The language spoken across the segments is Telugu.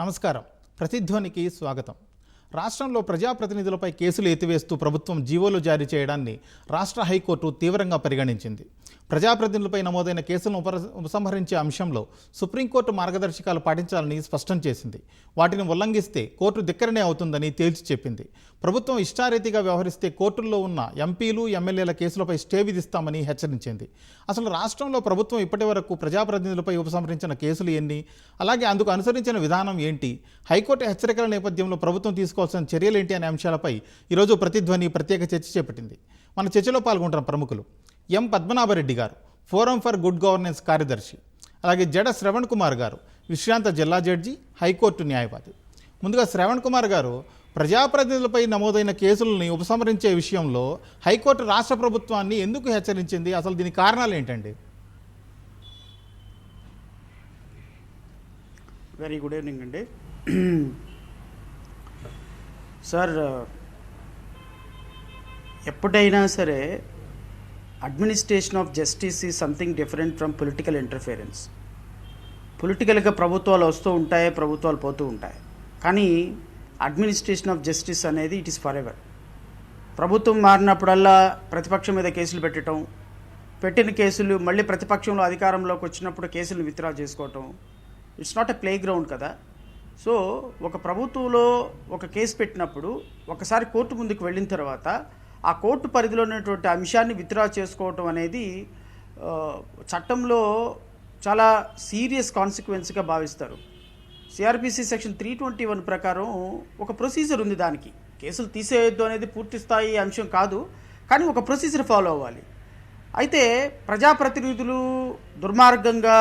నమస్కారం. ప్రతిధ్వనికి స్వాగతం. రాష్ట్రంలో ప్రజాప్రతినిధులపై కేసులు ఎత్తివేస్తూ ప్రభుత్వం జీవోలు జారీ చేయడాన్ని రాష్ట్ర హైకోర్టు తీవ్రంగా పరిగణించింది. ప్రజాప్రతినిధులపై నమోదైన కేసులను ఉపసంహరించే అంశంలో సుప్రీంకోర్టు మార్గదర్శకాలు పాటించాలని స్పష్టం చేసింది. వాటిని ఉల్లంఘిస్తే కోర్టు ధిక్కరణే అవుతుందని తేల్చి చెప్పింది. ప్రభుత్వం ఇష్టారీతిగా వ్యవహరిస్తే కోర్టుల్లో ఉన్న ఎంపీలు, ఎమ్మెల్యేల కేసులపై స్టే విధిస్తామని హెచ్చరించింది. అసలు రాష్ట్రంలో ప్రభుత్వం ఇప్పటి వరకు ప్రజాప్రతినిధులపై ఉపసంహరించిన కేసులు ఎన్ని, అలాగే అందుకు అనుసరించిన విధానం ఏంటి, హైకోర్టు హెచ్చరికల నేపథ్యంలో ప్రభుత్వం తీసుకోవాల్సిన చర్యలేంటి అనే అంశాలపై ఈరోజు ప్రతిధ్వని ప్రత్యేక చర్చ చేపట్టింది. మన చర్చలో పాల్గొంటున్న ప్రముఖులు ఎం పద్మనాభరెడ్డి గారు, ఫోరం ఫర్ గుడ్ గవర్నెన్స్ కార్యదర్శి, అలాగే జడ శ్రవణ్ కుమార్ గారు, విశ్రాంత జిల్లా జడ్జి, హైకోర్టు న్యాయవాది. ముందుగా శ్రవణ్ కుమార్ గారు, ప్రజాప్రతినిధులపై నమోదైన కేసులని ఉపసంహరించే విషయంలో హైకోర్టు రాష్ట్ర ప్రభుత్వాన్ని ఎందుకు హెచ్చరించింది? అసలు దీని కారణాలు ఏంటండి? వెరీ గుడ్ ఈవినింగ్ అండి. సార్, ఎప్పుడైనా సరే administration of justice is something different from political interference. పొలిటికల్గా ప్రభుత్వాలు వస్తూ ఉంటాయి, ప్రభుత్వాలు పోతూ ఉంటాయి, కానీ అడ్మినిస్ట్రేషన్ ఆఫ్ జస్టిస్ అనేది ఇట్ ఈస్ ఫర్ ఎవర్. ప్రభుత్వం మారినప్పుడల్లా ప్రతిపక్షం మీద కేసులు పెట్టిన కేసులు మళ్ళీ ప్రతిపక్షంలో అధికారంలోకి వచ్చినప్పుడు కేసులు విత్డ్రా చేసుకోవటం, it's not a play ground కదా. సో ఒక ప్రభుత్వంలో ఒక కేసు పెట్టినప్పుడు ఒకసారి కోర్టు ముందుకు వెళ్ళిన తర్వాత ఆ కోర్టు పరిధిలో ఉన్నటువంటి అంశాన్ని విత్డ్రా చేసుకోవటం అనేది చట్టంలో చాలా సీరియస్ కాన్సిక్వెన్స్గా భావిస్తారు. సిఆర్పిసి సెక్షన్ 321 ప్రకారం ఒక ప్రొసీజర్ ఉంది. దానికి కేసులు తీసేయొద్దు అనేది పూర్తి స్థాయి అంశం కాదు, కానీ ఒక ప్రొసీజర్ ఫాలో అవ్వాలి. అయితే ప్రజాప్రతినిధులు దుర్మార్గంగా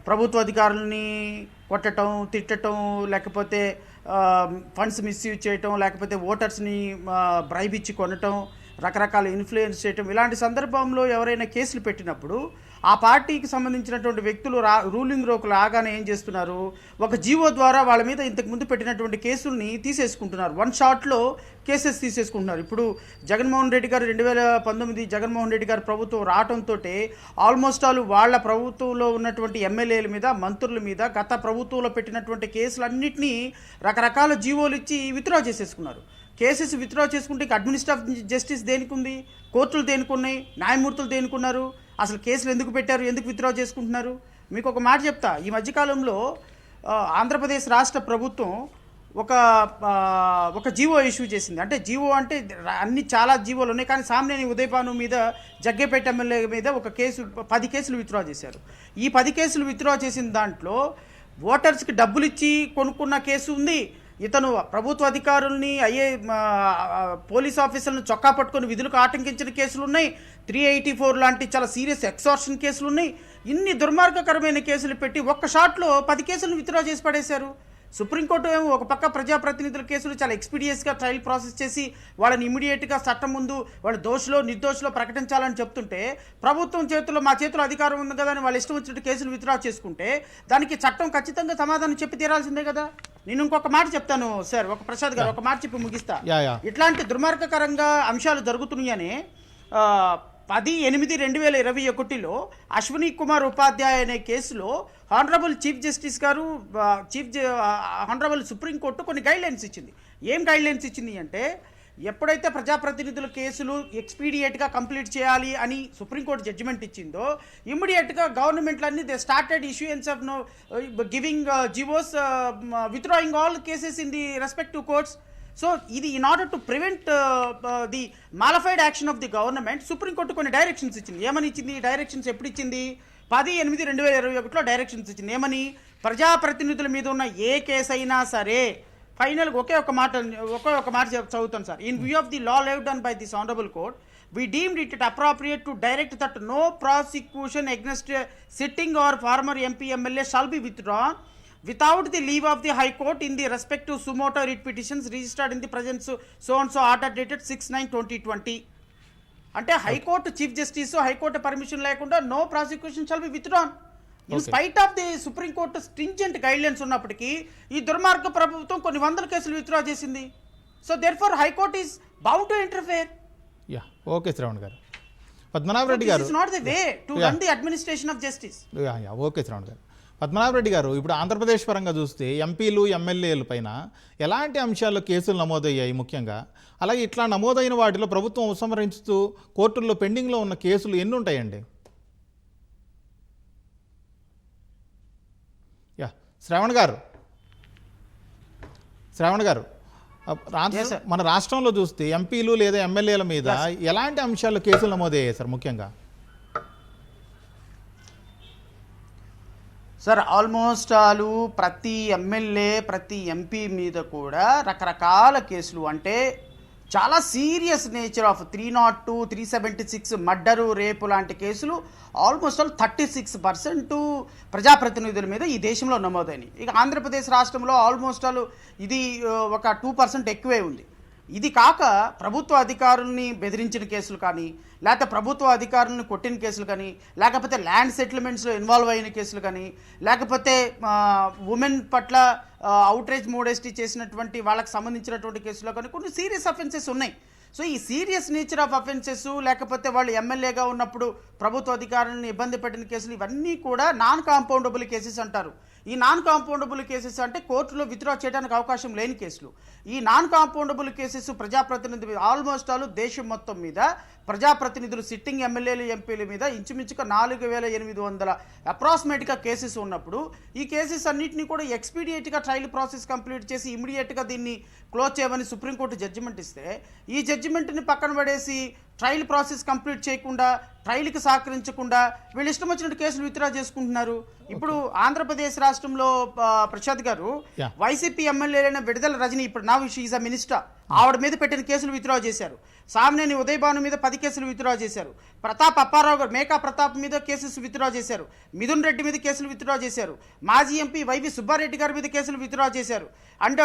ప్రభుత్వ అధికారులని కొట్టడం, తిట్టడం, లేకపోతే ఫండ్స్ మిస్యూజ్ చేయటం, లేకపోతే ఓటర్స్ని బ్రైబ్ ఇచ్చి కొనటం, రకరకాల ఇన్ఫ్లుయెన్స్ చేయటం, ఇలాంటి సందర్భంలో ఎవరైనా కేసులు పెట్టినప్పుడు ఆ పార్టీకి సంబంధించినటువంటి వ్యక్తులు రూలింగ్ రోకులు ఆగానే ఏం చేస్తున్నారు, ఒక జీవో ద్వారా వాళ్ళ మీద ఇంతకుముందు పెట్టినటువంటి కేసుల్ని తీసేసుకుంటున్నారు. వన్ షాట్లో కేసెస్ తీసేసుకుంటున్నారు. ఇప్పుడు జగన్మోహన్ రెడ్డి గారు 2019 జగన్మోహన్ రెడ్డి గారు ప్రభుత్వం రావడంతో ఆల్మోస్ట్ ఆల్ వాళ్ళ ప్రభుత్వంలో ఉన్నటువంటి ఎమ్మెల్యేల మీద, మంత్రుల మీద గత ప్రభుత్వంలో పెట్టినటువంటి కేసులన్నింటినీ రకరకాల జీవోలు ఇచ్చి విత్డ్రా చేసేసుకున్నారు. కేసెస్ విత్డ్రా చేసుకుంటే అడ్మినిస్ట్రేటివ్ జస్టిస్ దేనికి ఉంది, కోర్టులు దేనికి ఉన్నాయి, న్యాయమూర్తులు దేనికి ఉన్నారు, అసలు కేసులు ఎందుకు పెట్టారు, ఎందుకు విత్డ్రా చేసుకుంటున్నారు? మీకు ఒక మాట చెప్తా. ఈ మధ్యకాలంలో ఆంధ్రప్రదేశ్ రాష్ట్ర ప్రభుత్వం ఒక జీవో ఇష్యూ చేసింది. అంటే జీవో అంటే చాలా జీవోలు ఉన్నాయి, కానీ సామ్నేని ఉదయపాను మీద, జగ్గేపేట ఎమ్మెల్యే మీద ఒక కేసు 10 కేసులు విత్డ్రా చేశారు. ఈ 10 కేసులు విత్డ్రా చేసిన దాంట్లో ఓటర్స్కి డబ్బులు ఇచ్చి కొనుక్కున్న కేసు ఉంది, ఇతను ప్రభుత్వ అధికారుల్ని, పోలీస్ ఆఫీసర్లను చొక్కా పట్టుకొని విధులకు ఆటంకించిన కేసులు ఉన్నాయి, 384 లాంటి చాలా సీరియస్ ఎక్సార్షన్ కేసులు ఉన్నాయి. ఇన్ని దుర్మార్గకరమైన కేసులు పెట్టి ఒక్క షాట్లో 10 కేసులను విత్డ్రా చేసి పడేశారు. సుప్రీంకోర్టు ఏమో ఒక పక్క ప్రజాప్రతినిధుల కేసులు చాలా ఎక్స్పీడియస్గా ట్రయల్ ప్రాసెస్ చేసి వాళ్ళని ఇమీడియట్గా చట్టం ముందు వాళ్ళు దోషులో నిర్దోషులో ప్రకటించాలని చెప్తుంటే, ప్రభుత్వం చేతిలో మా చేతిలో అధికారం ఉంది కదా అని వాళ్ళు ఇష్టం వచ్చినట్టు కేసులు విత్డ్రా చేసుకుంటే దానికి చట్టం ఖచ్చితంగా సమాధానం చెప్పి తీరాల్సిందే కదా. నేను ఇంకొక మాట చెప్తాను సార్, ఒక ప్రసాద్ గారు ఒక మాట చెప్పి ముగిస్తా. ఇట్లాంటి దుర్మార్గకరంగా అంశాలు జరుగుతున్నాయని 10/8/2021 అశ్విని కుమార్ ఉపాధ్యాయ అనే కేసులో హానరబుల్ చీఫ్ జస్టిస్ గారు, హానరబుల్ సుప్రీంకోర్టు కొన్ని గైడ్లైన్స్ ఇచ్చింది. ఏం గైడ్లైన్స్ ఇచ్చింది అంటే, ఎప్పుడైతే ప్రజాప్రతినిధుల కేసులు ఎక్స్పీడియట్గా కంప్లీట్ చేయాలి అని సుప్రీంకోర్టు జడ్జిమెంట్ ఇచ్చిందో, ఇమ్మీడియట్గా గవర్నమెంట్లన్నీ they started issuance of giving GOs, withdrawing all cases in the respective courts. So ఇది in order to prevent the malafide action of the government supreme court కొన్ని డైరెక్షన్స్ ఇచ్చింది. ఏమని ఇచ్చింది? డైరెక్షన్స్ ఎప్పుడు ఇచ్చింది? 10/8/2021 డైరెక్షన్స్ ఇచ్చింది. ఏమని? ప్రజాప్రతినిధుల మీద ఉన్న ఏ కేసు అయినా సరే, ఫైనల్గా ఒకే ఒక మాట చదువుతాను sir. In view of the law laid down by this honourable court, we deemed it appropriate to direct that no prosecution against sitting or former MP MLA shall be withdrawn without the leave of the High Court in the respective suo motu writ petitions registered in the present so and so order dated 6/9/2020. అంటే high court chief justice high court permission లేకుండా no prosecution shall be withdrawn in spite of the supreme court stringent guidelines ఉన్నప్పటికీ ఈ దుర్మార్గ ప్రభుత్వం కొన్ని వందల కేసులు విత్డ్రా చేసింది. So therefore high court is bound to interfere. Okay Shravan garu. Padmanabha Reddy garu, this is not the way to run the administration of justice. Okay Shravan garu. Padmanabha Reddy గారు, ఇప్పుడు ఆంధ్రప్రదేశ్ పరంగా చూస్తే ఎంపీలు ఎమ్మెల్యేల పైన ఎలాంటి అంశాల్లో కేసులు నమోదయ్యాయి ముఖ్యంగా? అలాగే ఇట్లా నమోదైన వాటిలో ప్రభుత్వం ఉపసంహరించుతూ కోర్టుల్లో పెండింగ్లో ఉన్న కేసులు ఎన్ని ఉంటాయండి? యా, శ్రావణ్ గారు Yes, sir. మన రాష్ట్రంలో చూస్తే ఎంపీలు లేదా ఎమ్మెల్యేల మీద ఎలాంటి అంశాల్లో కేసులు నమోదయ్యాయి సార్ ముఖ్యంగా? సార్ ఆల్మోస్ట్ ఆలు ప్రతి ఎమ్మెల్యే ప్రతి ఎంపీ మీద కూడా రకరకాల కేసులు, అంటే చాలా సీరియస్ నేచర్ ఆఫ్ 302, 376 మర్డరు, రేపు లాంటి కేసులు ఆల్మోస్ట్ ఆల్ 36% ప్రజాప్రతినిధుల మీద ఈ దేశంలో నమోదైనవి. ఇక ఆంధ్రప్రదేశ్ రాష్ట్రంలో ఆల్మోస్ట్ ఆల్ ఇది ఒక 2% ఎక్కువే ఉంది. ఇది కాక ప్రభుత్వ అధికారుల్ని బెదిరించిన కేసులు కానీ, లేకపోతే ప్రభుత్వ అధికారులను కొట్టిన కేసులు కానీ, లేకపోతే ల్యాండ్ సెటిల్మెంట్స్లో ఇన్వాల్వ్ అయిన కేసులు కానీ, లేకపోతే ఉమెన్ పట్ల అవుట్రేజ్ మోడెస్టీ చేసినటువంటి వాళ్ళకి సంబంధించినటువంటి కేసులో కానీ కొన్ని సీరియస్ అఫెన్సెస్ ఉన్నాయి. సో ఈ సీరియస్ నేచర్ ఆఫ్ అఫెన్సెస్, లేకపోతే వాళ్ళు ఎమ్మెల్యేగా ఉన్నప్పుడు ప్రభుత్వ అధికారులను ఇబ్బంది పెట్టిన కేసులు, ఇవన్నీ కూడా నాన్ కాంపౌండబుల్ కేసెస్ అంటారు. ఈ నాన్ కాంపౌండబుల్ కేసెస్ అంటే కోర్టులో విత్డ్రా చేయడానికి అవకాశం లేని కేసులు. ఈ నాన్ కాంపౌండబుల్ కేసెస్ ప్రజాప్రతినిధి ఆల్మోస్ట్ ఆల్ దేశం మొత్తం మీద ప్రజాప్రతినిధులు, సిట్టింగ్ ఎమ్మెల్యేలు, ఎంపీల మీద ఇంచుమించుగా 4800 అప్రాక్సిమేట్గా కేసెస్ ఉన్నప్పుడు ఈ కేసెస్ అన్నింటినీ కూడా ఎక్స్పీడియేట్గా ట్రయల్ ప్రాసెస్ కంప్లీట్ చేసి ఇమీడియట్గా దీన్ని క్లోజ్ చేయమని సుప్రీంకోర్టు జడ్జిమెంట్ ఇస్తే, ఈ జడ్జిమెంట్ని పక్కన పడేసి ట్రయల్ ప్రాసెస్ కంప్లీట్ చేయకుండా, ట్రయల్కి సహకరించకుండా వీళ్ళు ఇష్టం వచ్చినట్టు కేసులు విత్డ్రా చేసుకుంటున్నారు. ఇప్పుడు ఆంధ్రప్రదేశ్ రాష్ట్రంలో ప్రసాద్ గారు వైసీపీ ఎమ్మెల్యేలైన విడుదల రజని, ఇప్పుడు నా ఈజ్ అ మినిస్టర్, ఆవిడ మీద పెట్టిన కేసులు విత్డ్రా చేశారు. సామినేని ఉదయభాను మీద 10 కేసులు విత్డ్రా చేశారు. ప్రతాప్ అప్పారావు గారు, మేకా ప్రతాప్ మీద కేసెస్ విత్డ్రా చేశారు. మిథున్ రెడ్డి మీద కేసులు విత్డ్రా చేశారు. మాజీ ఎంపీ వైవి సుబ్బారెడ్డి గారి మీద కేసులు విత్డ్రా చేశారు. అండ్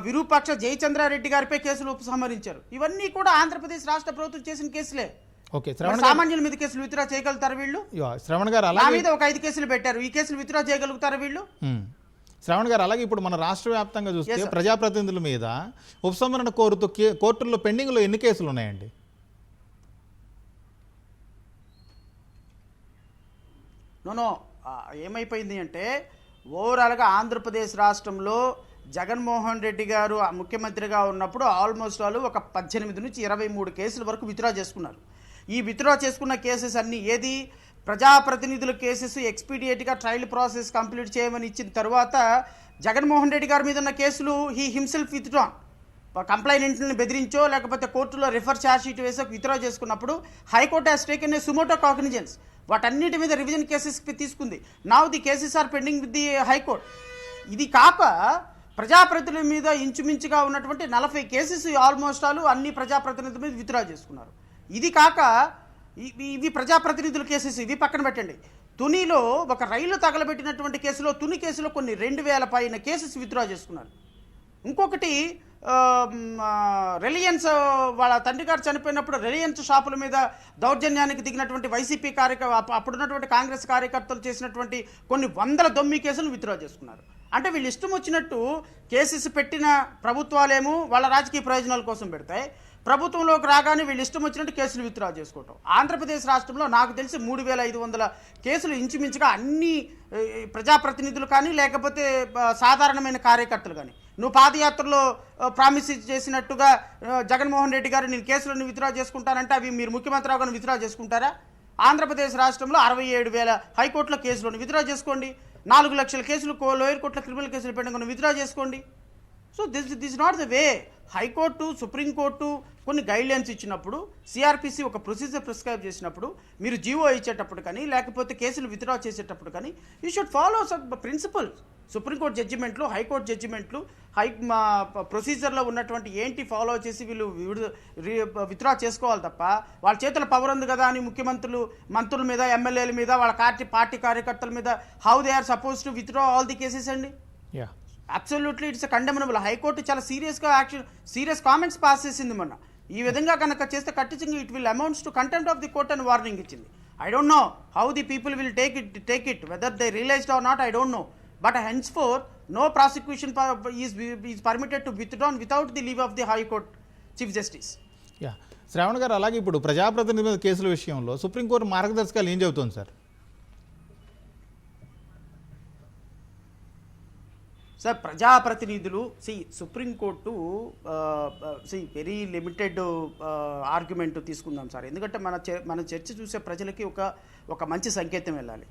విరూపాక్ష జయచంద్రారెడ్డి గారిపై కేసులు ఉపసంహరించారు. ఇవన్నీ కూడా ఆంధ్రప్రదేశ్ రాష్ట్ర ప్రభుత్వం చేసిన కేసులే. ఓకే, సామాన్యుల మీద కేసులు విత్డ్రా చేయగలుగుతారు వీళ్ళు? శ్రవణ్ గారు, నా మీద ఒక 5 కేసులు పెట్టారు, ఈ కేసులు విత్డ్రా చేయగలుగుతారు వీళ్ళు? శ్రావణ్ గారు, అలాగే ఇప్పుడు మన రాష్ట్ర వ్యాప్తంగా చూస్తే ప్రజాప్రతినిధుల మీద ఉపసంహరణ కోరుతూ కోర్టుల్లో పెండింగ్లో ఎన్ని కేసులు ఉన్నాయండి? నో ఏమైపోయింది అంటే ఓవరాల్గా ఆంధ్రప్రదేశ్ రాష్ట్రంలో జగన్మోహన్ రెడ్డి గారు ముఖ్యమంత్రిగా ఉన్నప్పుడు ఆల్మోస్ట్ వాళ్ళు ఒక 18 నుంచి 23 కేసుల వరకు విత్డ్రా చేసుకున్నారు. ఈ విత్డ్రా చేసుకున్న కేసెస్ అన్నీ ఏది ప్రజాప్రతినిధుల కేసెస్ ఎక్స్పీడియేట్గా ట్రయల్ ప్రాసెస్ కంప్లీట్ చేయమని ఇచ్చిన తర్వాత జగన్మోహన్ రెడ్డి గారి మీద ఉన్న కేసులు హీ హిమ్సెల్ఫ్ విత్డ్రాన్, కంప్లైనెంట్ని బెదిరించో లేకపోతే కోర్టులో రిఫర్ ఛార్జ్ షీట్ వేసో విత్డ్రా చేసుకున్నప్పుడు high court has taken a suo motu cognizance, వాటన్నిటి మీద రివిజన్ కేసెస్ తీసుకుంది. Now the cases are pending with the high court. ఇది కాక ప్రజాప్రతినిధుల మీద ఇంచుమించుగా ఉన్నటువంటి 40 కేసెస్ ఆల్మోస్ట్ అన్ని ప్రజాప్రతినిధుల మీద విత్డ్రా చేసుకున్నారు. ఇది కాక ఇవి ప్రజాప్రతినిధుల కేసెస్, ఇవి పక్కన పెట్టండి. తునిలో ఒక రైలు తగలబెట్టినటువంటి కేసులో, తుని కేసులో కొన్ని 2000 పైన కేసెస్ విత్డ్రా చేసుకున్నారు. ఇంకొకటి రిలయన్స్ వాళ్ళ తండ్రి గారు చనిపోయినప్పుడు రిలయన్స్ షాపుల మీద దౌర్జన్యానికి దిగినటువంటి వైసీపీ అప్పుడున్నటువంటి కాంగ్రెస్ కార్యకర్తలు చేసినటువంటి కొన్ని 100 దొమ్మి కేసులు విత్డ్రా చేసుకున్నారు. అంటే వీళ్ళు ఇష్టం వచ్చినట్టు కేసెస్ పెట్టిన ప్రభుత్వాలేమో వాళ్ళ రాజకీయ ప్రయోజనాల కోసం పెడతాయి, ప్రభుత్వంలోకి రాగానే వీళ్ళు ఇష్టం వచ్చినట్టు కేసులు విత్డ్రా చేసుకోవటం. ఆంధ్రప్రదేశ్ రాష్ట్రంలో నాకు తెలిసి 3500 కేసులు ఇంచుమించుగా అన్ని ప్రజాప్రతినిధులు కానీ లేకపోతే సాధారణమైన కార్యకర్తలు కానీ, నువ్వు పాదయాత్రలో ప్రామిస్ చేసినట్టుగా జగన్మోహన్ రెడ్డి గారు నేను కేసులను విత్డ్రా చేసుకుంటానంటే అవి మీరు ముఖ్యమంత్రి అవగానే విత్డ్రా చేసుకుంటారా? ఆంధ్రప్రదేశ్ రాష్ట్రంలో 67,000 హైకోర్టులో కేసులను విత్డ్రా చేసుకోండి, 4 లక్షల కేసులు లోయర్ కోర్టులో క్రిమినల్ కేసులు పెట్టిన విత్డ్రా చేసుకోండి. So this not the way. High court, supreme court కొన్ని గైడ్లైన్స్ ఇచ్చినప్పుడు, సిఆర్పిసి ఒక ప్రొసీజర్ ప్రిస్క్రైబ్ చేసినప్పుడు, మీరు జీవో ఇచ్చేటప్పుడు కానీ లేకపోతే కేసులు విత్డ్రా చేసేటప్పుడు కానీ you should follow some principle. Supreme court జడ్జిమెంట్లు, హైకోర్టు జడ్జిమెంట్లు, ప్రొసీజర్లో ఉన్నటువంటి ఏంటి ఫాలో చేసి వీళ్ళు విత్డ్రా చేసుకోవాలి తప్ప వాళ్ళ చేతుల పవర్ ఉంది కదా అని మంత్రుల మీద, ఎమ్మెల్యేల మీద, వాళ్ళ పార్టీ కార్యకర్తల మీద how they are suppose to withdraw all the cases అండి. Absolutely it's condemnable. హైకోర్టు చాలా సీరియస్ కామెంట్స్ పాస్ చేసింది మొన్న. ఈ విధంగా కనుక చేస్తే ఖచ్చితంగా it will amounts to contempt of the court అని వార్నింగ్ ఇచ్చింది. I don't know how the people will take it whether they realised or not, I don't know. But henceforth, no prosecution is permitted to withdrawn without the leave of the High Court Chief Justice. Shravan గారు, అలాగే ఇప్పుడు ప్రజాప్రతినిధుల కేసుల విషయంలో సుప్రీంకోర్టు మార్గదర్శకాలు ఏం చెబుతుంది సార్? సార్ ప్రజాప్రతినిధులు సుప్రీంకోర్టు వెరీ లిమిటెడ్ ఆర్గ్యుమెంట్ తీసుకుందాం సార్. ఎందుకంటే మన చర్చ చూసే ప్రజలకి ఒక మంచి సంకేతం వెళ్ళాలి.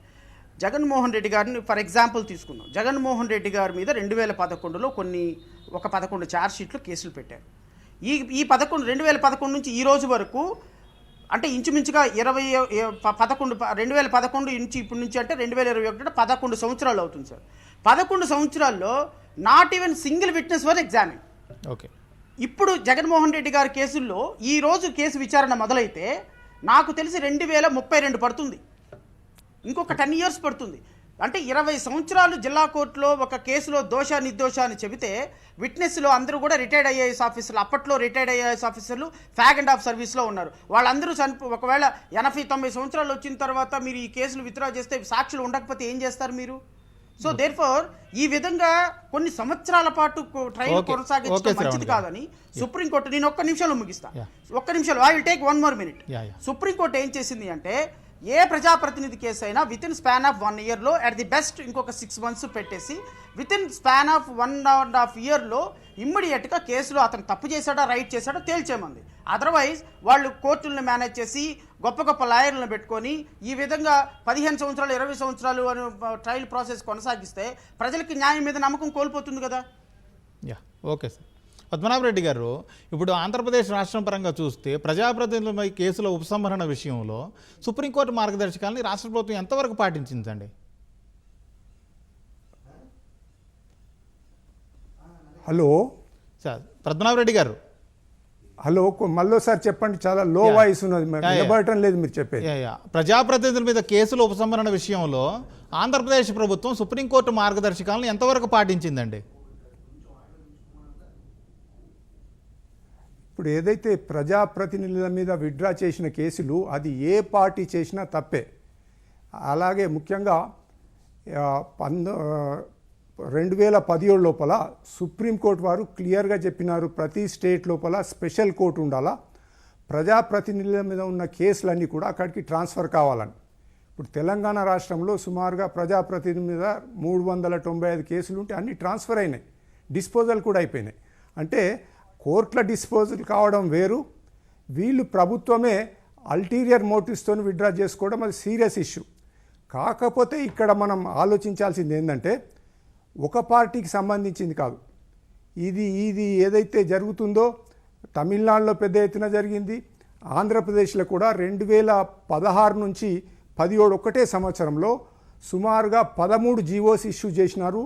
జగన్మోహన్ రెడ్డి గారిని ఫర్ ఎగ్జాంపుల్ తీసుకుందాం. జగన్మోహన్ రెడ్డి గారి మీద 2011లో 11 ఛార్జ్షీట్లు కేసులు పెట్టారు. ఈ 2011 నుంచి ఈ రోజు వరకు అంటే ఇంచుమించుగా 2011 నుంచి ఇప్పటి నుంచి అంటే 2021 11 సంవత్సరాలు అవుతుంది సార్. 11 సంవత్సరాల్లో not even single witness were examine. Okay, ఇప్పుడు జగన్మోహన్ రెడ్డి గారి కేసుల్లో ఈ రోజు కేసు విచారణ మొదలైతే నాకు తెలిసి 2032 పడుతుంది, ఇంకొక 10 years పడుతుంది. అంటే 20 సంవత్సరాలు జిల్లా కోర్టులో ఒక కేసులో దోష నిర్దోషాన్ని చెబితే విట్నెస్లో అందరూ కూడా రిటైర్డ్ ఐఏఎస్ ఆఫీసర్లు, అప్పట్లో రిటైర్డ్ ఐఏఎస్ ఆఫీసర్లు ఫ్యాగ్ అండ్ ఆఫ్ సర్వీస్లో ఉన్నారు. వాళ్ళందరూ ఒకవేళ 80-90 సంవత్సరాలు వచ్చిన తర్వాత మీరు ఈ కేసులు విత్డ్రా చేస్తే సాక్షులు ఉండకపోతే ఏం చేస్తారు మీరు? సో దేర్ఫోర్ ఈ విధంగా కొన్ని సంవత్సరాల పాటు ట్రయల్ కొనసాగించడం మంచిది కాదని సుప్రీంకోర్టు, నేను ఒక్క నిమిషంలో ముగిస్తా, I will take 1 more minute. Supreme court ఏం చేసింది అంటే ఏ ప్రజాప్రతినిధి కేసు అయినా వితిన్ స్పాన్ ఆఫ్ 1 yearలో అట్ ది బెస్ట్ ఇంకొక 6 months పెట్టేసి వితిన్ స్పాన్ ఆఫ్ 1.5 yearలో ఇమ్మీడియట్గా కేసులో అతను తప్పు చేశాడా రైట్ చేశాడో తేల్చేమంది. అదర్వైజ్ వాళ్ళు కోర్టులను మేనేజ్ చేసి గొప్ప లాయర్లను పెట్టుకొని ఈ విధంగా 15 సంవత్సరాలు 20 సంవత్సరాలు అని ట్రయల్ ప్రాసెస్ కొనసాగిస్తే ప్రజలకి న్యాయం మీద నమ్మకం కోల్పోతుంది కదా. Okay sir. పద్మనాభరెడ్డి గారు, ఇప్పుడు ఆంధ్రప్రదేశ్ రాష్ట్రం పరంగా చూస్తే ప్రజాప్రతినిధులపై కేసుల ఉపసంహరణ విషయంలో సుప్రీంకోర్టు మార్గదర్శకాలని రాష్ట్ర ప్రభుత్వం ఎంతవరకు పాటించిందండి? హలో సార్ పద్మనాభరెడ్డి గారు, హలో మళ్ళీ సార్ చెప్పండి, చాలా లో వాయిస్ ఉన్నది, వినబడటం లేదు మీరు చెప్పేది. ప్రజాప్రతినిధుల మీద కేసుల ఉపసంహరణ విషయంలో ఆంధ్రప్రదేశ్ ప్రభుత్వం సుప్రీంకోర్టు మార్గదర్శకాలను ఎంతవరకు పాటించిందండి? ఇప్పుడు ఏదైతే ప్రజాప్రతినిధుల మీద విత్డ్రా చేసిన కేసులు అది ఏ పార్టీ చేసినా తప్పే. అలాగే ముఖ్యంగా 2017 లోపల సుప్రీంకోర్టు వారు క్లియర్గా చెప్పినారు, ప్రతి స్టేట్ లోపల స్పెషల్ కోర్టు ఉండాలా, ప్రజాప్రతినిధుల మీద ఉన్న కేసులన్నీ కూడా అక్కడికి ట్రాన్స్ఫర్ కావాలని. ఇప్పుడు తెలంగాణ రాష్ట్రంలో సుమారుగా ప్రజాప్రతినిధుల మీద 395 కేసులు ఉంటే అన్నీ ట్రాన్స్ఫర్ అయినాయి, డిస్పోజల్ కూడా అయిపోయినాయి. అంటే కోర్టుల డిస్పోజల్ కావడం వేరు, వీళ్ళు ప్రభుత్వమే అల్టీరియర్ మోటివ్స్తో విత్డ్రా చేసుకోవడం అది సీరియస్ ఇష్యూ. కాకపోతే ఇక్కడ మనం ఆలోచించాల్సింది ఏంటంటే ఒక పార్టీకి సంబంధించింది కాదు, ఇది ఏదైతే జరుగుతుందో తమిళనాడులో పెద్ద ఎత్తున జరిగింది, ఆంధ్రప్రదేశ్లో కూడా 2016 నుంచి 17 ఒకటే సంవత్సరంలో సుమారుగా 13 జీవోస్ ఇష్యూ చేసినారు,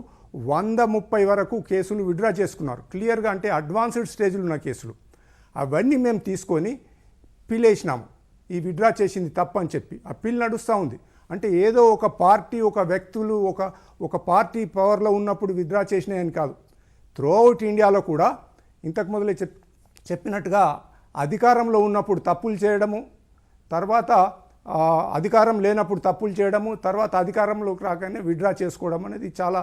130 వరకు కేసులు విత్డ్రా చేసుకున్నారు. క్లియర్గా అంటే అడ్వాన్స్డ్ స్టేజ్లో ఉన్న కేసులు అవన్నీ మేము తీసుకొని అప్పీల్ వేసినాము, ఈ విత్డ్రా చేసింది తప్పని చెప్పి అప్పీల్ నడుస్తూ ఉంది. అంటే ఏదో ఒక పార్టీ, ఒక వ్యక్తులు, ఒక పార్టీ పవర్లో ఉన్నప్పుడు విత్డ్రా చేసినాయని కాదు, త్రూఅవుట్ ఇండియాలో కూడా ఇంతకు మొదలే చెప్పినట్టుగా అధికారంలో ఉన్నప్పుడు తప్పులు చేయడము, తర్వాత అధికారం లేనప్పుడు తప్పులు చేయడము, తర్వాత అధికారంలోకి రాగానే విత్డ్రా చేసుకోవడం అనేది చాలా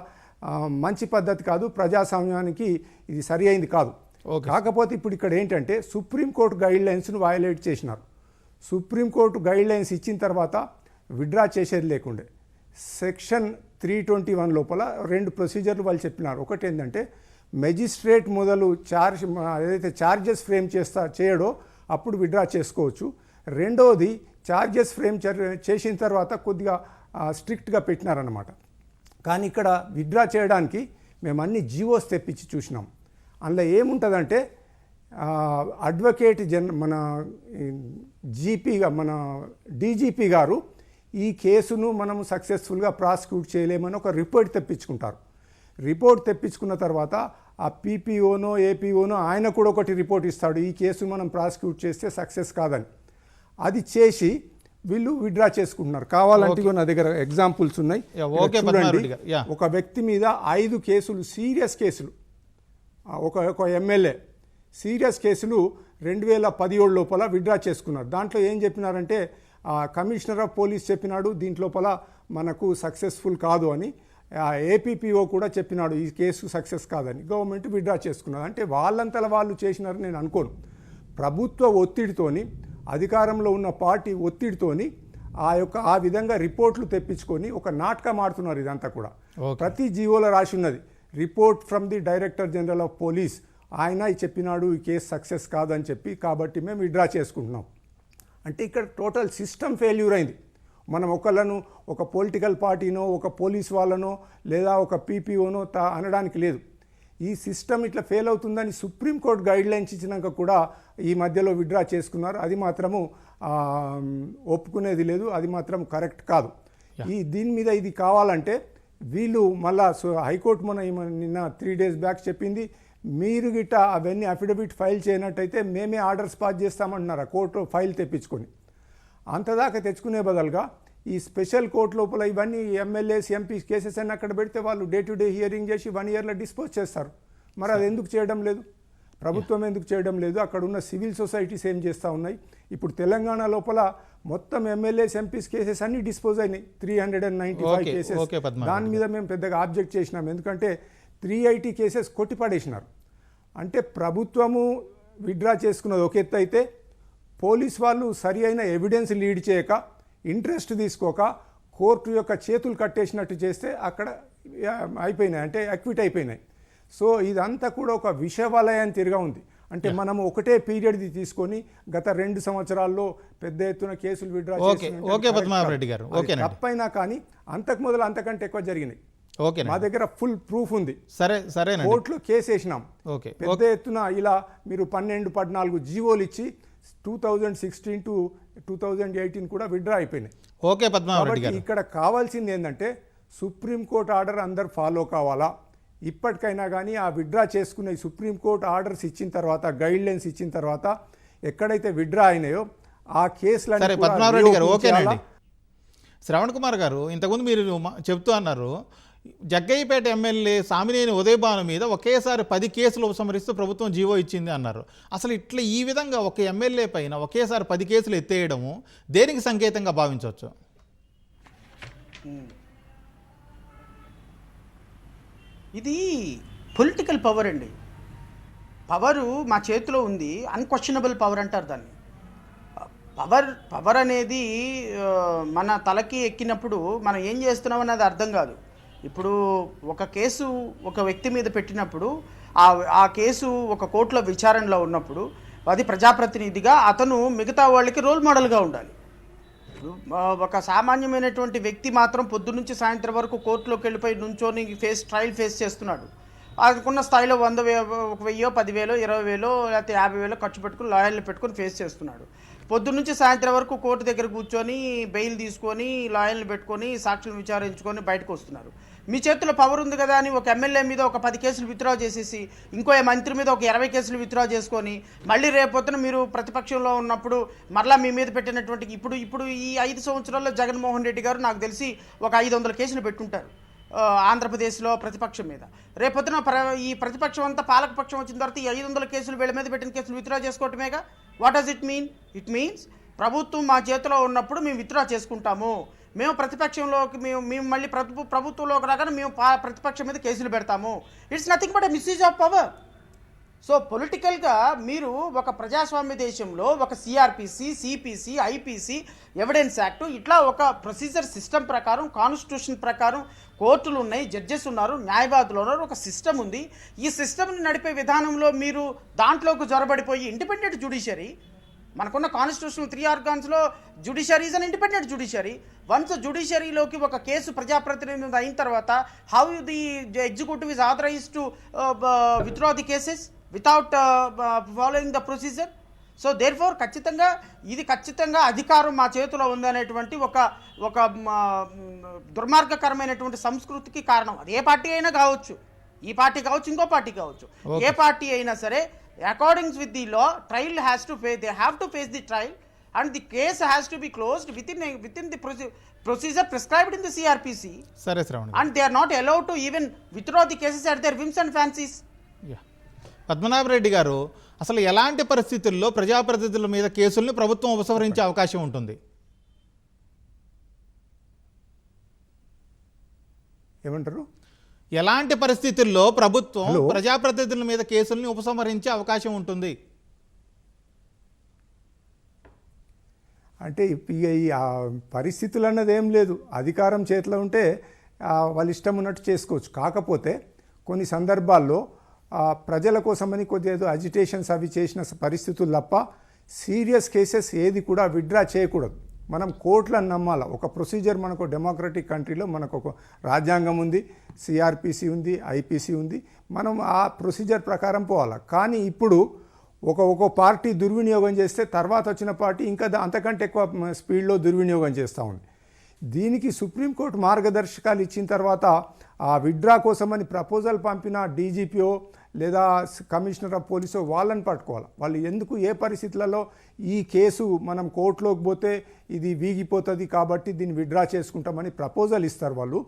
మంచి పద్ధతి కాదు, ప్రజాస్వామ్యానికి ఇది సరి అయింది కాదు. కాకపోతే ఇప్పుడు ఇక్కడ ఏంటంటే సుప్రీంకోర్టు గైడ్ లైన్స్ను వయలేట్ చేసినారు. సుప్రీంకోర్టు గైడ్ లైన్స్ ఇచ్చిన తర్వాత విత్డ్రా చేసేది లేకుండే సెక్షన్ 321 లోపల 2 ప్రొసీజర్లు వాళ్ళు చెప్పినారు. ఒకటి ఏంటంటే మెజిస్ట్రేట్ మొదలు ఏదైతే ఛార్జెస్ ఫ్రేమ్ చేయడో అప్పుడు విత్డ్రా చేసుకోవచ్చు. రెండోది ఛార్జెస్ ఫ్రేమ్ చేసిన తర్వాత కొద్దిగా స్ట్రిక్ట్గా పెట్టినారన్నమాట. కానీ ఇక్కడ విత్డ్రా చేయడానికి మేము అన్ని జీవోస్ తెప్పించి చూసినాం. అందులో ఏముంటుందంటే అడ్వకేట్ మన డీజీపీ గారు ఈ కేసును మనము సక్సెస్ఫుల్గా ప్రాసిక్యూట్ చేయలేమని ఒక రిపోర్ట్ తెప్పించుకుంటారు. రిపోర్ట్ తెప్పించుకున్న తర్వాత ఆ పీపీఓనో ఏపీఓనో ఆయన కూడా ఒకటి రిపోర్ట్ ఇస్తాడు, ఈ కేసును మనం ప్రాసిక్యూట్ చేస్తే సక్సెస్ కాదని. అది చేసి వీళ్ళు విత్డ్రా చేసుకుంటున్నారు. కావాలంటే నా దగ్గర ఎగ్జాంపుల్స్ ఉన్నాయి. చూడండి, ఒక వ్యక్తి మీద 5 కేసులు, సీరియస్ కేసులు, ఒక ఎమ్మెల్యే సీరియస్ కేసులు 2017 లోపల విత్డ్రా చేసుకున్నారు. దాంట్లో ఏం చెప్పినారంటే కమిషనర్ ఆఫ్ పోలీస్ చెప్పినాడు దీంట్లోపల మనకు సక్సెస్ఫుల్ కాదు అని, ఏపీపీఓ కూడా చెప్పినాడు ఈ కేసు సక్సెస్ కాదని. గవర్నమెంట్ విత్డ్రా చేసుకున్నారు. అంటే వాళ్ళంతలా వాళ్ళు చేసినారని నేను అనుకోను. ప్రభుత్వ ఒత్తిడితోని, అధికారంలో ఉన్న పార్టీ ఒత్తిడితోని ఆ విధంగా రిపోర్ట్లు తెప్పించుకొని ఒక నాటకం ఆడుతున్నారు. ఇదంతా కూడా ప్రతి జీవోలో రాసి ఉన్నది. Report from the director general of police ఆయన చెప్పినాడు ఈ కేసు సక్సెస్ కాదని చెప్పి, కాబట్టి మేము విత్డ్రా చేసుకుంటున్నాం. అంటే ఇక్కడ టోటల్ సిస్టమ్ ఫెయిల్యూర్ అయింది. మనం ఒకళ్ళను ఒక పొలిటికల్ పార్టీనో ఒక పోలీస్ వాళ్ళనో లేదా ఒక పీపీఓనో అనడానికి లేదు. ఈ సిస్టమ్ ఇట్లా ఫెయిల్ అవుతుందని సుప్రీంకోర్టు గైడ్లైన్స్ ఇచ్చినాక కూడా ఈ మధ్యలో విత్డ్రా చేసుకున్నారు. అది మాత్రము ఒప్పుకునేది లేదు, అది మాత్రం కరెక్ట్ కాదు. దీని మీద ఇది కావాలంటే వీళ్ళు మళ్ళా హైకోర్టు నిన్న 3 days బ్యాక్ చెప్పింది, మీరు గిట్ట అవన్నీ అఫిడవిట్ ఫైల్ చేయనట్టయితే మేమే ఆర్డర్స్ పాస్ చేస్తామంటున్నారు కోర్టు ఫైల్ తెప్పించుకొని. అంతదాకా తెచ్చుకునే బదులుగా ఈ స్పెషల్ కోర్టు లోపల ఇవన్నీ ఎమ్మెల్యేస్ ఎంపీస్ కేసెస్ అన్నీ అక్కడ పెడితే వాళ్ళు డే టు డే హియరింగ్ చేసి 1 yearలో డిస్పోజ్ చేస్తారు. మరి అది ఎందుకు చేయడం లేదు? ప్రభుత్వం ఎందుకు చేయడం లేదు? అక్కడ ఉన్న సివిల్ సొసైటీస్ ఏం చేస్తూ ఉన్నాయి? ఇప్పుడు తెలంగాణ లోపల మొత్తం ఎమ్మెల్యేస్ ఎంపీస్ కేసెస్ అన్ని డిస్పోజ్ అయినాయి, 395 కేసెస్. దాని మీద మేము పెద్దగా ఆబ్జెక్ట్ చేసినాం, ఎందుకంటే 380 కేసెస్ కొట్టిపడేసినారు. అంటే ప్రభుత్వము విత్డ్రా చేసుకున్నది ఒక ఎత్తు అయితే, పోలీస్ వాళ్ళు సరి అయిన ఎవిడెన్స్ లీడ్ చేయక, ఇంట్రెస్ట్ తీసుకోక కోర్టు యొక్క చేతులు కట్టేసినట్టు చేస్తే అక్కడ అయిపోయినాయి, అంటే అక్విట్ అయిపోయినాయి. సో ఇదంతా కూడా ఒక విషవలయం తిరిగా ఉంది. అంటే మనం ఒకటే పీరియడ్ తీసుకొని గత 2 సంవత్సరాల్లో పెద్ద ఎత్తున కేసులు విత్డ్రా చేసి తప్పైనా కానీ అంతకు మొదలు అంతకంటే ఎక్కువ జరిగినాయి. మా దగ్గర ఫుల్ ప్రూఫ్ ఉంది. సరే కోర్టులో కేసు వేసినాం. పెద్ద ఎత్తున ఇలా మీరు 12-14 జీవోలు ఇచ్చి 2016 to 2018 కూడా విత్డ్రా అయిపోయినాయి. ఇక్కడ కావాల్సింది ఏంటంటే సుప్రీంకోర్టు ఆర్డర్ అందరు ఫాలో కావాలా. ఇప్పటికైనా కానీ ఆ విత్డ్రా చేసుకున్న సుప్రీంకోర్టు ఆర్డర్స్ ఇచ్చిన తర్వాత, గైడ్ లైన్స్ ఇచ్చిన తర్వాత ఎక్కడైతే విత్డ్రా అయినాయో ఆ కేసులు. శ్రవణ్ కుమార్ గారు, ఇంతకుముందు మీరు చెప్తూ అన్నారు జగ్గయ్యపేట ఎమ్మెల్యే సామినేని ఉదయభాను మీద ఒకేసారి 10 కేసులు ఉపసంహరిస్తూ ప్రభుత్వం జీవో ఇచ్చింది అన్నారు. అసలు ఇట్లా ఈ విధంగా ఒక ఎమ్మెల్యే పైన ఒకేసారి 10 కేసులు ఎత్తేయడము దేనికి సంకేతంగా భావించవచ్చు? ఇది పొలిటికల్ పవర్ అండి. పవరు మా చేతిలో ఉంది, అన్క్వశ్చనబుల్ పవర్ అంటారు దాన్ని. పవర్ అనేది మన తలకి ఎక్కినప్పుడు మనం ఏం చేస్తున్నాం అన్నది అర్థం కాదు. ఇప్పుడు ఒక కేసు ఒక వ్యక్తి మీద పెట్టినప్పుడు ఆ కేసు ఒక కోర్టులో విచారణలో ఉన్నప్పుడు అది ప్రజాప్రతినిధిగా అతను మిగతా వాళ్ళకి రోల్ మోడల్గా ఉండాలి. ఒక సామాన్యమైనటువంటి వ్యక్తి మాత్రం పొద్దున్నుంచి సాయంత్రం వరకు కోర్టులోకి వెళ్ళిపోయి నుంచొని ట్రయల్ ఫేస్ చేస్తున్నాడు. అనుకున్న స్థాయిలో 1,000, 10,000, 20,000 లేకపోతే 50,000 ఖర్చు పెట్టుకుని లాయర్లు పెట్టుకొని ఫేస్ చేస్తున్నాడు. పొద్దున్నుంచి సాయంత్రం వరకు కోర్టు దగ్గర కూర్చొని బెయిల్ తీసుకొని లాయర్లు పెట్టుకొని సాక్షులను విచారించుకొని బయటకు వస్తున్నారు. మీ చేతిలో పవర్ ఉంది కదా అని ఒక ఎమ్మెల్యే మీద ఒక 10 కేసులు విత్డ్రా చేసేసి ఇంకో మంత్రి మీద ఒక 20 కేసులు విత్డ్రా చేసుకొని మళ్ళీ రేపొద్దున మీరు ప్రతిపక్షంలో ఉన్నప్పుడు మరలా మీ మీద పెట్టినటువంటి ఇప్పుడు ఈ 5 సంవత్సరాల్లో జగన్మోహన్ రెడ్డి గారు నాకు తెలిసి ఒక 500 కేసులు పెట్టుంటారు ఆంధ్రప్రదేశ్లో ప్రతిపక్షం మీద. రేపొద్దున ఈ ప్రతిపక్షం అంతా పాలకపక్షం వచ్చిన తర్వాత ఈ 500 కేసులు వీళ్ళ మీద పెట్టిన కేసులు విత్డ్రా చేసుకోవటమేగా. What does it mean? It means ప్రభుత్వం మా చేతిలో ఉన్నప్పుడు మేము విత్డ్రా చేసుకుంటాము, మేము ప్రతిపక్షంలోకి మేము మళ్ళీ ప్రభుత్వంలోకి రాగానే మేము ప్రతిపక్షం మీద కేసులు పెడతాము. It's nothing but a misuse of power. So పొలిటికల్గా మీరు ఒక ప్రజాస్వామ్య దేశంలో ఒక CrPC, CPC, IPC, evidence act ఇట్లా ఒక ప్రొసీజర్ సిస్టమ్ ప్రకారం, కాన్స్టిట్యూషన్ ప్రకారం కోర్టులు ఉన్నాయి, జడ్జెస్ ఉన్నారు, న్యాయవాదులు ఉన్నారు, ఒక సిస్టమ్ ఉంది. ఈ సిస్టమ్ని నడిపే విధానంలో మీరు దాంట్లోకి జొరబడిపోయి ఇండిపెండెంట్ జ్యుడిషియరీ, మనకున్న కాన్స్టిట్యూషనల్ 3 ఆర్గాన్స్లో judiciary is an independent judiciary. Once జ్యుడిషియరీలోకి ఒక కేసు ప్రజాప్రతినిధి అయిన తర్వాత how the executive is authorised to withdraw the cases without following the procedure. So therefore ఖచ్చితంగా అధికారం మా చేతిలో ఉందనేటువంటి ఒక దుర్మార్గకరమైనటువంటి సంస్కృతికి కారణం. అది ఏ పార్టీ అయినా కావచ్చు, ఈ పార్టీ కావచ్చు, ఇంకో పార్టీ కావచ్చు, ఏ పార్టీ అయినా సరే according with the law, trial has to face, they have to face the trial and the case has to be closed within the procedure prescribed in the CRPC. And they are not allowed to even withdraw the cases at their whims and fancies. Padmanabha Reddy గారు, అసలు ఎలాంటి పరిస్థితుల్లో ప్రజాప్రతినిధుల మీద కేసుల్ని ప్రభుత్వం ఉపసంహరించే అవకాశం ఉంటుంది? ఏమంటారు? ఎలాంటి పరిస్థితుల్లో ప్రభుత్వం ప్రజాప్రతినిధుల మీద కేసుల్ని ఉపసంహరించే అవకాశం ఉంటుంది? అంటే ఈ పరిస్థితులు అన్నది ఏం లేదు, అధికారం చేతిలో ఉంటే వాళ్ళు ఇష్టం ఉన్నట్టు చేసుకోవచ్చు. కాకపోతే కొన్ని సందర్భాల్లో ప్రజల కోసమని కొద్దిగా ఏదో అజిటేషన్స్ అవి చేసిన పరిస్థితులు తప్ప సీరియస్ కేసెస్ ఏది కూడా విత్డ్రా చేయకూడదు. మనం కోర్టులను నమ్మాలి. ఒక ప్రొసీజర్ మనకు డెమోక్రటిక్ కంట్రీలో మనకు ఒక రాజ్యాంగం ఉంది, సిఆర్పిసి ఉంది, ఐపీసీ ఉంది. మనం ఆ ప్రొసీజర్ ప్రకారం పోవాలి. కానీ ఇప్పుడు ఒక పార్టీ దుర్వినియోగం చేస్తే తర్వాత వచ్చిన పార్టీ ఇంకా అంతకంటే ఎక్కువ స్పీడ్లో దుర్వినియోగం చేస్తూ ఉంది. దీనికి సుప్రీంకోర్టు మార్గదర్శకాలు ఇచ్చిన తర్వాత ఆ విత్డ్రా కోసమని ప్రపోజల్ పంపిన డీజీపీఓ లేదా కమిషనర్ ఆఫ్ పోలీసో వాళ్ళని పట్టుకోవాలి. వాళ్ళు ఎందుకు ఏ పరిస్థితులలో ఈ కేసు మనం కోర్టులోకి పోతే ఇది వీగిపోతుంది కాబట్టి దీన్ని విత్డ్రా చేసుకుంటామని ప్రపోజల్ ఇస్తారు వాళ్ళు.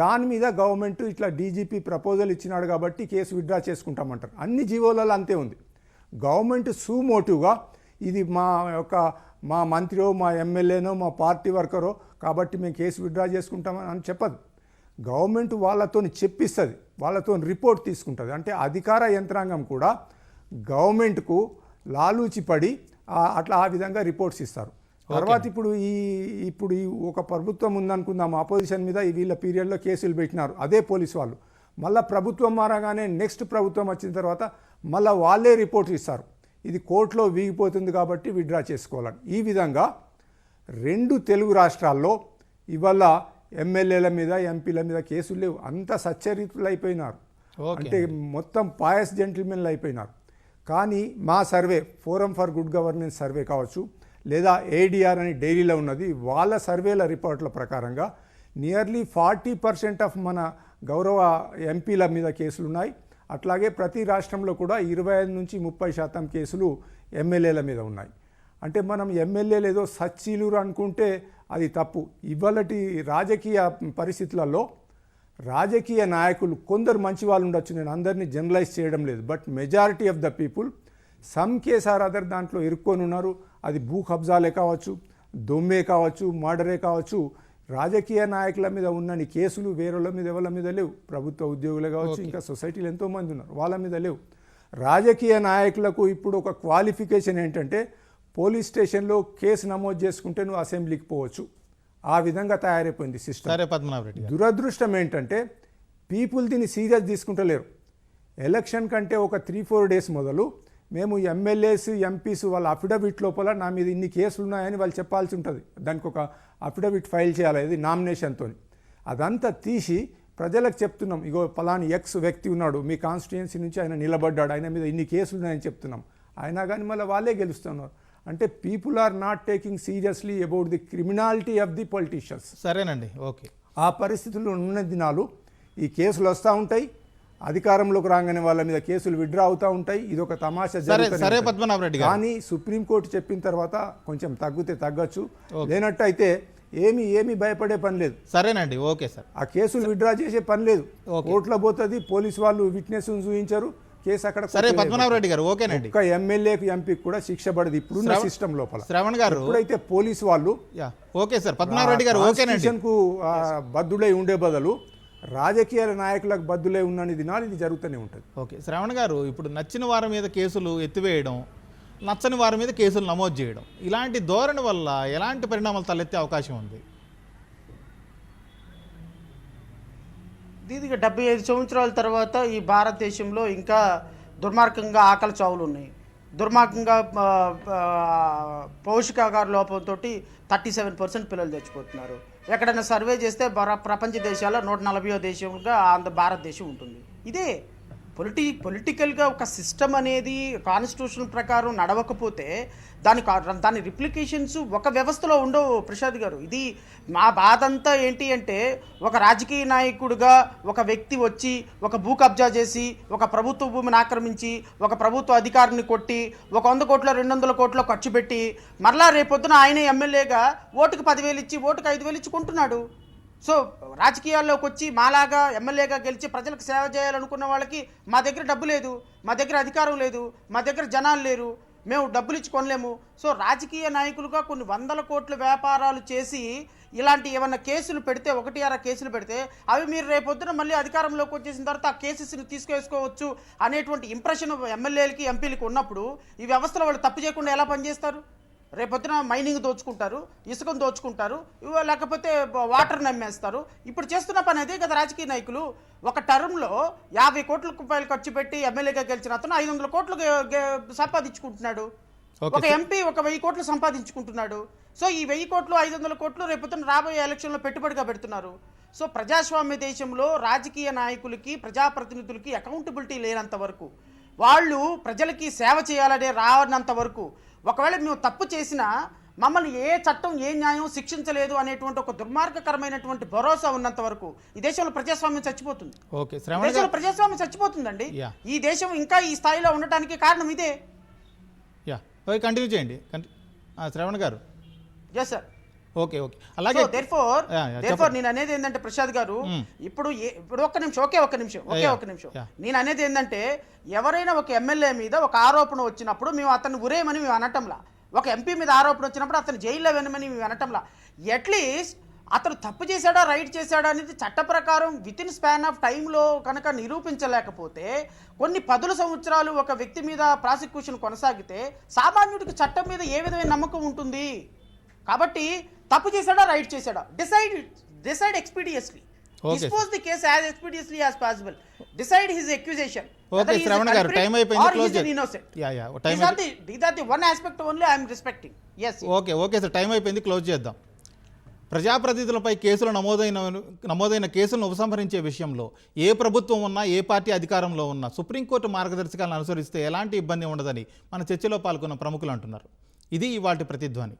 దాని మీద గవర్నమెంట్ ఇట్లా డీజీపీ ప్రపోజల్ ఇచ్చినాడు కాబట్టి కేసు విత్డ్రా చేసుకుంటామంటారు. అన్ని జీవోలలో అంతే ఉంది. గవర్నమెంట్ సుమోటివ్గా ఇది మా మంత్రియో మా ఎమ్మెల్యేనో మా పార్టీ వర్కరో కాబట్టి మేము కేసు విత్డ్రా చేసుకుంటామని అని చెప్పదు. గవర్నమెంట్ వాళ్ళతో చెప్పిస్తుంది, వాళ్ళతో రిపోర్ట్ తీసుకుంటుంది. అంటే అధికార యంత్రాంగం కూడా గవర్నమెంట్కు లాలూచి పడి అట్లా ఆ విధంగా రిపోర్ట్స్ ఇస్తారు. తర్వాత ఇప్పుడు ఈ ఒక ప్రభుత్వం ఉందనుకుందాం, అపోజిషన్ మీద వీళ్ళ పీరియడ్లో కేసులు పెట్టినారు అదే పోలీసు వాళ్ళు. మళ్ళీ ప్రభుత్వం మారగానే నెక్స్ట్ ప్రభుత్వం వచ్చిన తర్వాత మళ్ళీ వాళ్ళే రిపోర్ట్ ఇస్తారు, ఇది కోర్టులో వీగిపోతుంది కాబట్టి విత్డ్రా చేసుకోవాలని. ఈ విధంగా 2 తెలుగు రాష్ట్రాల్లో ఇవాళ ఎమ్మెల్యేల మీద ఎంపీల మీద కేసులు లేవు. అంత సచ్చరితులు అయిపోయినారు. అంటే మొత్తం పాయస్ జెంటిల్మెన్లు అయిపోయినారు. కానీ మా survey forum for good governance survey కావచ్చు, లేదా ఏడిఆర్ అని ఢిల్లీలో ఉన్నది, వాళ్ళ సర్వేల రిపోర్ట్ల ప్రకారంగా నియర్లీ 40% ఆఫ్ మన గౌరవ ఎంపీల మీద కేసులు ఉన్నాయి. అట్లాగే ప్రతి రాష్ట్రంలో కూడా 25 నుంచి 30% కేసులు ఎమ్మెల్యేల మీద ఉన్నాయి. అంటే మనం ఎమ్మెల్యేలు ఏదో సచ్చీలురు అనుకుంటే అది తప్పు. ఇవాళటి రాజకీయ పరిస్థితులలో రాజకీయ నాయకులు కొందరు మంచి వాళ్ళు ఉండొచ్చు, నేను అందరినీ జనరలైజ్ చేయడం లేదు, but majority of the people some case or other దాంట్లో ఇరుక్కొని ఉన్నారు. అది భూ కబ్జాలే కావచ్చు, దొమ్మే కావచ్చు, మర్డరే కావచ్చు. రాజకీయ నాయకుల మీద ఉన్నన్ని కేసులు వేరేల మీద ఎవరి మీద లేవు. ప్రభుత్వ ఉద్యోగులే కావచ్చు, ఇంకా సొసైటీలో ఎంతోమంది ఉన్నారు, వాళ్ళ మీద లేవు. రాజకీయ నాయకులకు ఇప్పుడు ఒక క్వాలిఫికేషన్ ఏంటంటే పోలీస్ స్టేషన్లో కేసు నమోదు చేసుకుంటే నువ్వు అసెంబ్లీకి పోవచ్చు. ఆ విధంగా తయారైపోయింది సిస్టమ్. దురదృష్టం ఏంటంటే పీపుల్ దీన్ని సీరియస్ తీసుకుంటలేరు. ఎలక్షన్ కంటే ఒక 3-4 డేస్ మొదలు మేము ఎమ్మెల్యేస్ ఎంపీస్ వాళ్ళ అఫిడవిట్ లోపల నా మీద ఇన్ని కేసులు ఉన్నాయని వాళ్ళు చెప్పాల్సి ఉంటుంది. దానికి ఒక అఫిడవిట్ ఫైల్ చేయాలి, ఇది నామినేషన్తో. అదంతా తీసి ప్రజలకు చెప్తున్నాం, ఇగో పలాని ఎక్స్ వ్యక్తి ఉన్నాడు మీ కాన్స్టిట్యుయెన్సీ నుంచి, ఆయన నిలబడ్డాడు, ఆయన మీద ఇన్ని కేసులు ఉన్నాయని చెప్తున్నాం. అయినా కానీ మళ్ళీ వాళ్ళే గెలుస్తున్నారు. అంటే people are not taking seriously about the criminality of the politicians. సరేనండి, ఓకే. ఆ పరిస్థితుల్లో ఉన్న దినాలు ఈ కేసులు వస్తూ ఉంటాయి, అధికారంలోకి రాగానే వాళ్ళ మీద కేసులు విత్డ్రా అవుతూ ఉంటాయి. ఇది ఒక తమాషా జరుగుతుంది. కానీ సుప్రీంకోర్టు చెప్పిన తర్వాత కొంచెం తగ్గితే తగ్గచ్చు, లేనట్టయితే ఏమీ భయపడే పని లేదు. సరేనండి, ఓకే సార్. ఆ కేసులు విత్డ్రా చేసే పని లేదు. కోర్టులో పోతుంది, పోలీసు వాళ్ళు విట్నెస్ చూపించారు, కేసు అక్కడ. సరే పద్మనాభరెడ్డి గారు, ఓకేనండి. ఒక ఎమ్మెల్యేకి ఎంపీకి కూడా శిక్ష పడదు ఇప్పుడున్న సిస్టమ్ లోపల. శ్రవణ్ గారు, ఇప్పుడైతే పోలీసు వాళ్ళు ఓకే సార్. పద్మనాభరెడ్డి గారు, ఓకేనండి. బద్దులై ఉండే బదులు రాజకీయ నాయకులకు బద్దులే ఉన్నన్ని దినాలు ఇది జరుగుతూనే ఉంటుంది. ఓకే శ్రవణ్ గారు, ఇప్పుడు నచ్చిన వారి మీద కేసులు ఎత్తివేయడం, నచ్చని వారి మీద కేసులు నమోదు చేయడం, ఇలాంటి ధోరణి వల్ల ఎలాంటి పరిణామాలు తలెత్తే అవకాశం ఉంది? దీనికి 75 సంవత్సరాల తర్వాత ఈ భారతదేశంలో ఇంకా దుర్మార్గంగా ఆకలి చావులు ఉన్నాయి. దుర్మార్గంగా పౌష్టికాహార లోపంతో 37% పిల్లలు చచ్చిపోతున్నారు. ఎక్కడైనా సర్వే చేస్తే ప్రపంచ దేశాల్లో 140వ దేశంగా భారతదేశం ఉంటుంది. ఇదే పొలిటికల్గా ఒక సిస్టమ్ అనేది కాన్స్టిట్యూషన్ ప్రకారం నడవకపోతే దాని రిప్లికేషన్స్ ఒక వ్యవస్థలో ఉండవు. ప్రసాద్ గారు, ఇది మా బాధ అంతా ఏంటి అంటే, ఒక రాజకీయ నాయకుడిగా ఒక వ్యక్తి వచ్చి ఒక భూ కబ్జా చేసి, ఒక ప్రభుత్వ భూమిని ఆక్రమించి, ఒక ప్రభుత్వ అధికారిని కొట్టి, ఒక 100 కోట్ల 200 కోట్ల ఖర్చు పెట్టి, మరలా రేపొద్దున ఆయన ఎమ్మెల్యేగా ఓటుకు 10,000 ఇచ్చి, ఓటుకు 5,000 ఇచ్చి కొంటున్నాడు. సో రాజకీయాల్లోకి వచ్చి మాలాగా ఎమ్మెల్యేగా గెలిచి ప్రజలకు సేవ చేయాలనుకున్న వాళ్ళకి మా దగ్గర డబ్బు లేదు, మా దగ్గర అధికారం లేదు, మా దగ్గర జనాలు లేరు, మేము డబ్బులు ఇచ్చి కొనలేము. సో రాజకీయ నాయకులుగా కొన్ని 100 కోట్ల వ్యాపారాలు చేసి ఇలాంటి ఏమన్నా కేసులు పెడితే, 1-6 కేసులు పెడితే, అవి మీరు రేపొద్దున మళ్ళీ అధికారంలోకి వచ్చేసిన తర్వాత ఆ కేసెస్ని తీసుకేసుకోవచ్చు అనేటువంటి ఇంప్రెషన్ ఎమ్మెల్యేలకి ఎంపీలకి ఉన్నప్పుడు ఈ వ్యవస్థలో వాళ్ళు తప్పు చేయకుండా ఎలా పనిచేస్తారు? రేపొద్దున మైనింగ్ దోచుకుంటారు, ఇసుకను దోచుకుంటారు, లేకపోతే వాటర్ నమ్మేస్తారు. ఇప్పుడు చేస్తున్న పని అదే కదా రాజకీయ నాయకులు. ఒక టర్మ్లో 50 కోట్ల రూపాయలు ఖర్చు పెట్టి ఎమ్మెల్యేగా గెలిచిన అతను 500 కోట్లు సంపాదించుకుంటున్నాడు. ఒక ఎంపీ 1000 కోట్లు సంపాదించుకుంటున్నాడు. సో ఈ 1000 కోట్లు 500 కోట్లు రేపొద్దున రాబోయే ఎలక్షన్లో పెట్టుబడిగా పెడుతున్నారు. సో ప్రజాస్వామ్య దేశంలో రాజకీయ నాయకులకి, ప్రజాప్రతినిధులకి అకౌంటబిలిటీ లేనంత వరకు, వాళ్ళు ప్రజలకి సేవ చేయాలనే రానంత వరకు, ఒకవేళ మేము తప్పు చేసినా మమ్మల్ని ఏ చట్టం ఏ న్యాయం శిక్షించలేదు అనేటువంటి ఒక దుర్మార్గకరమైనటువంటి భరోసా ఉన్నంత వరకు ఈ దేశంలో ప్రజాస్వామ్యం చచ్చిపోతుంది. ఓకే, ఈ దేశంలో ప్రజాస్వామ్యం చచ్చిపోతుందండి. ఈ దేశం ఇంకా ఈ స్థాయిలో ఉండటానికి కారణం ఇదే. కంటిన్యూ చేయండి శ్రవణ్ గారు. Yes sir. ఓకే అలాగే దేర్ఫోర్ నేను అనేది ఏంటంటే ప్రసాద్ గారు, ఇప్పుడు ఒక్క నిమిషం నేను అనేది ఏంటంటే, ఎవరైనా ఒక ఎమ్మెల్యే మీద ఒక ఆరోపణ వచ్చినప్పుడు మేము అతన్ని ఉరేయమని మేము అనటంలా, ఒక ఎంపీ మీద ఆరోపణ వచ్చినప్పుడు అతను జైల్లో వెనమని మేము అనటంలా, అట్లీస్ట్ అతను తప్పు చేశాడా రైట్ చేశాడా అనేది చట్ట ప్రకారం విత్ ఇన్ స్పాన్ ఆఫ్ టైంలో కనుక నిరూపించలేకపోతే, కొన్ని 10 సంవత్సరాలు ఒక వ్యక్తి మీద ప్రాసిక్యూషన్ కొనసాగితే సామాన్యుడికి చట్టం మీద ఏ విధమైన నమ్మకం ఉంటుంది? కాబట్టి తప్పు చేశాడా రైట్ చేశాడా decide expeditiously, dispose the case as expeditiously as possible, decide his accusation. Okay Shravan గారు, టైం అయిపోయింది, క్లోజ్ చేయండి. These are the one aspect only I am respecting. Yes. Okay sir, time అయిపోయింది, క్లోజ్ చేద్దాం. ప్రజాప్రతినిధులపై కేసులు నమోదైన కేసులను ఉపసంహరించే విషయంలో ఏ ప్రభుత్వం ఉన్నా, ఏ పార్టీ అధికారంలో ఉన్నా సుప్రీంకోర్టు మార్గదర్శకాలను అనుసరిస్తే ఎలాంటి ఇబ్బంది ఉండదని మన చర్చలో పాల్గొన్న ప్రముఖులు అంటున్నారు. ఇది ఇవాల్టి ప్రతిధ్వని.